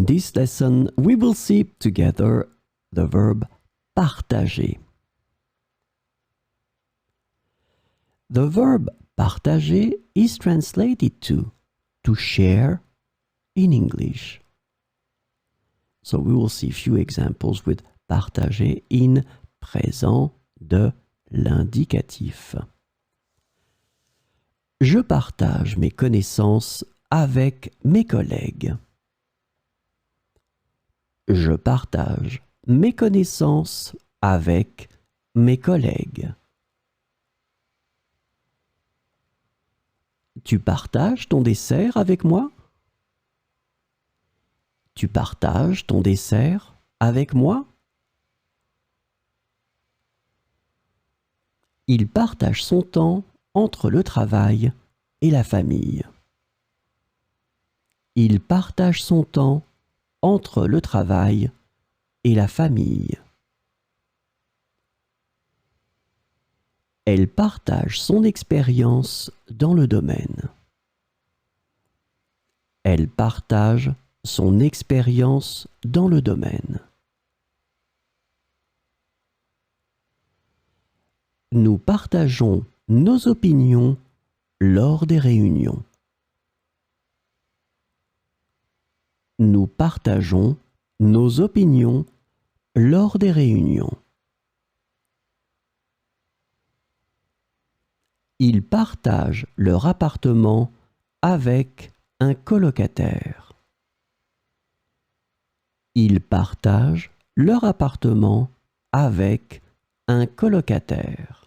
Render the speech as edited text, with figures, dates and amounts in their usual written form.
In this lesson, we will see together the verb partager. The verb partager is translated to share in English. So we will see a few examples with partager in présent de l'indicatif. Je partage mes connaissances avec mes collègues. Je partage mes connaissances avec mes collègues. Tu partages ton dessert avec moi? Tu partages ton dessert avec moi? Il partage son temps entre le travail et la famille. Il partage son temps entre le travail et la famille. Elle partage son expérience dans le domaine. Elle partage son expérience dans le domaine. Nous partageons nos opinions lors des réunions. Nous partageons nos opinions lors des réunions. Ils partagent leur appartement avec un colocataire. Ils partagent leur appartement avec un colocataire.